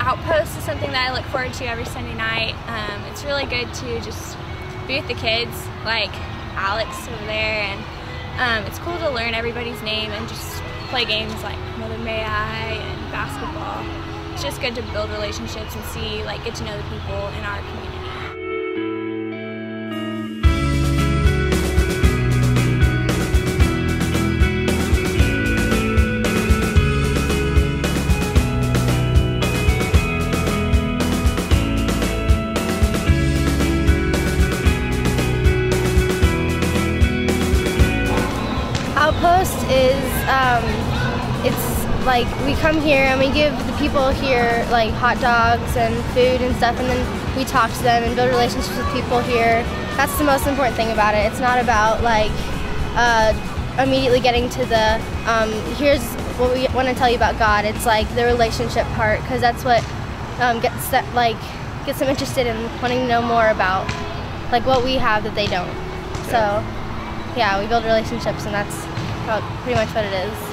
Outpost is something that I look forward to every Sunday night. It's really good to just be with the kids, like Alex over there, and it's cool to learn everybody's name and just play games like Mother May I and basketball. It's just good to build relationships and get to know the people in our community. Outpost is, it's like we come here and we give the people here like hot dogs and food and stuff, and then we talk to them and build relationships with people here. That's the most important thing about it. It's not about like immediately getting to the here's what we want to tell you about God. It's like the relationship part, because that's what gets them interested in wanting to know more about like what we have that they don't. So yeah, we build relationships, and that's pretty much what it is.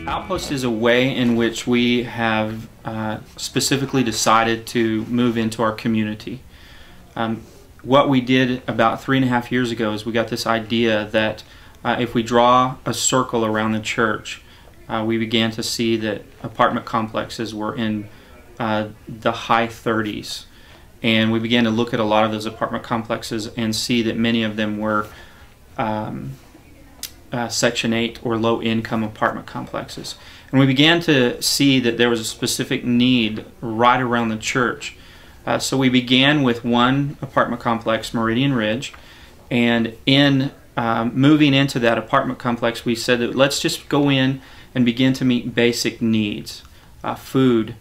Outpost is a way in which we have specifically decided to move into our community. What we did about 3.5 years ago is we got this idea that if we draw a circle around the church, we began to see that apartment complexes were in the high 30s. And we began to look at a lot of those apartment complexes and see that many of them were Section 8 or low-income apartment complexes. And we began to see that there was a specific need right around the church. So we began with one apartment complex, Meridian Ridge, and in moving into that apartment complex, we said that let's just go in and begin to meet basic needs, food,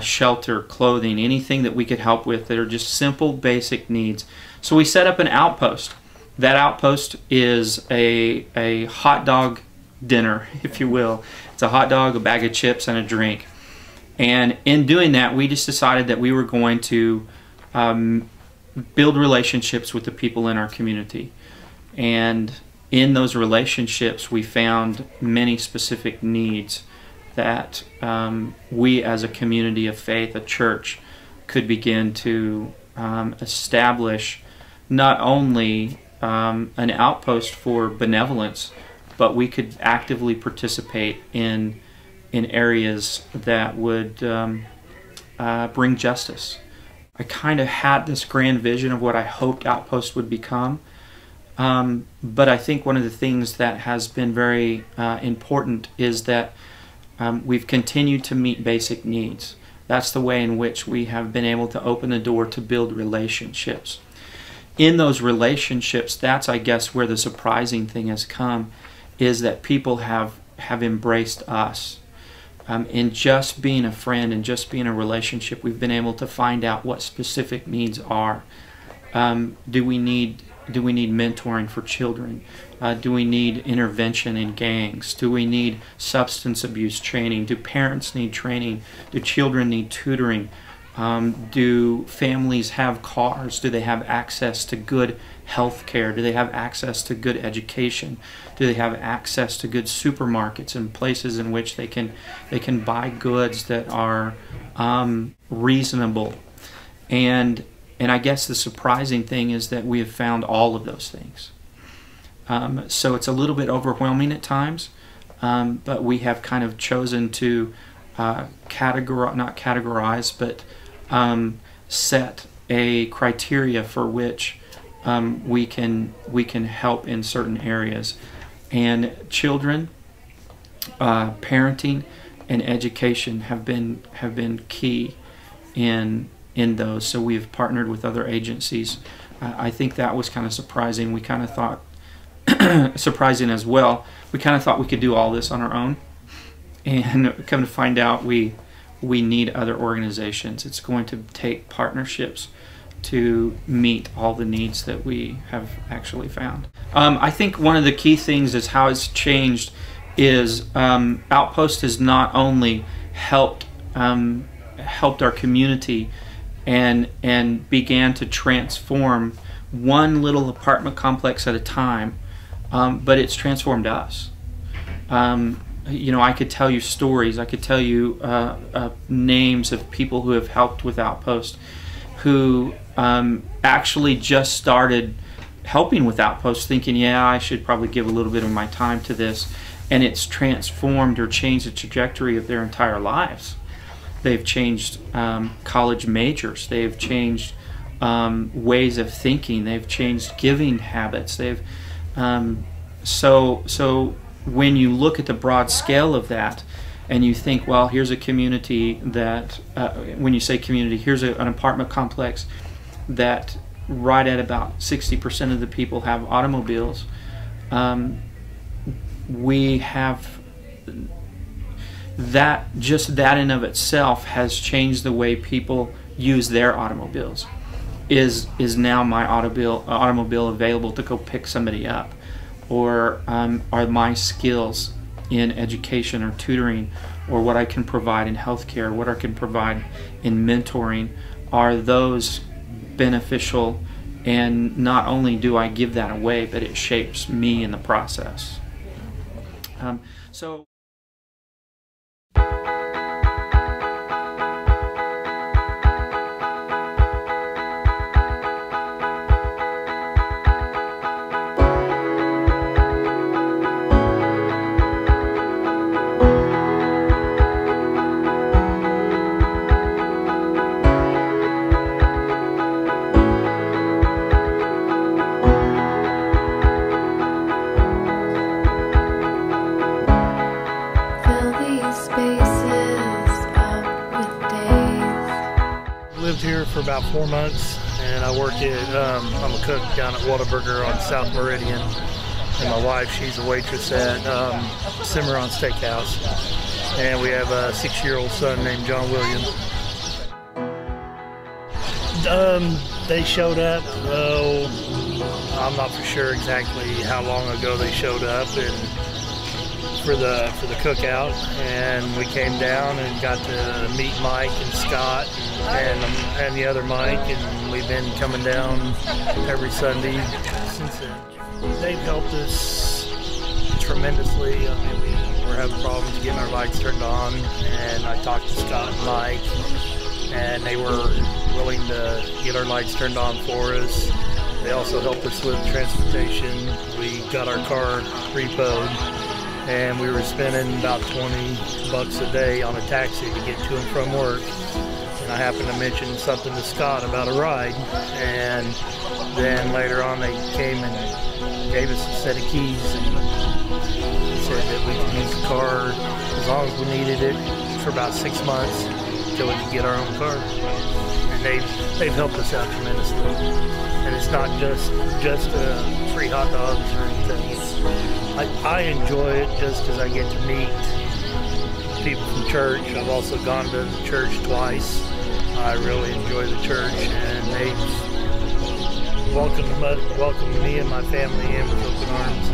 shelter, clothing, anything that we could help with that are just simple basic needs. So we set up an outpost. That outpost is a hot dog dinner, if you will. It's a hot dog, a bag of chips, and a drink. And in doing that, we just decided that we were going to build relationships with the people in our community. And in those relationships, we found many specific needs that we as a community of faith, a church, could begin to establish not only an outpost for benevolence, but we could actively participate in areas that would bring justice. I kind of had this grand vision of what I hoped Outpost would become, but I think one of the things that has been very important is that we've continued to meet basic needs. That's the way in which we have been able to open the door to build relationships. In those relationships, that's, I guess, where the surprising thing has come, is that people have embraced us. In just being a friend and just being a relationship, we've been able to find out what specific needs are. Do we need mentoring for children? Do we need intervention in gangs? Do we need substance abuse training? Do parents need training? Do children need tutoring? Do families have cars? Do they have access to good health care? Do they have access to good education? Do they have access to good supermarkets and places in which they can buy goods that are reasonable? And I guess the surprising thing is that we have found all of those things. So it's a little bit overwhelming at times, but we have kind of chosen to not categorize, but set a criteria for which we can help in certain areas. And children, parenting, and education have been key in those. So we've partnered with other agencies. I think that was kind of surprising. We kind of thought surprising as well. We kind of thought we could do all this on our own, and come to find out we need other organizations. It's going to take partnerships to meet all the needs that we have actually found. I think one of the key things is how it's changed is Outpost has not only helped our community and began to transform one little apartment complex at a time, but it's transformed us. You know, I could tell you stories, I could tell you names of people who have helped with Outpost, who actually just started helping with Outpost thinking, yeah, I should probably give a little bit of my time to this, and it's transformed or changed the trajectory of their entire lives. They've changed college majors, they've changed ways of thinking, they've changed giving habits. They've so when you look at the broad scale of that, and you think, well, here's a community that, when you say community, here's an apartment complex that right at about 60% of the people have automobiles. We have that, just that in of itself has changed the way people use their automobiles. Is now my automobile available to go pick somebody up? Or are my skills in education or tutoring, or what I can provide in healthcare, what I can provide in mentoring, are those beneficial? And not only do I give that away, but it shapes me in the process. So lived here for about 4 months, and I work at, I'm a cook down at Whataburger on South Meridian, and my wife, she's a waitress at Cimarron Steakhouse, and we have a 6-year-old son named John William. They showed up, I'm not for sure exactly how long ago they showed up, and for the cookout, and we came down and got to meet Mike and Scott and the other Mike, and we've been coming down every Sunday since then. They've helped us tremendously. I mean, we were having problems getting our lights turned on, and I talked to Scott and Mike, and they were willing to get our lights turned on for us. They also helped us with transportation. We got our car repoed, and we were spending about $20 a day on a taxi to get to and from work. And I happened to mention something to Scott about a ride, and then later on they came and gave us a set of keys and said that we could use the car as long as we needed it for about 6 months until we could get our own car. And they've helped us out tremendously. And it's not just free hot dogs or anything. I enjoy it just because I get to meet people from church. I've also gone to the church twice. I really enjoy the church, and they've welcomed me and my family in with open arms.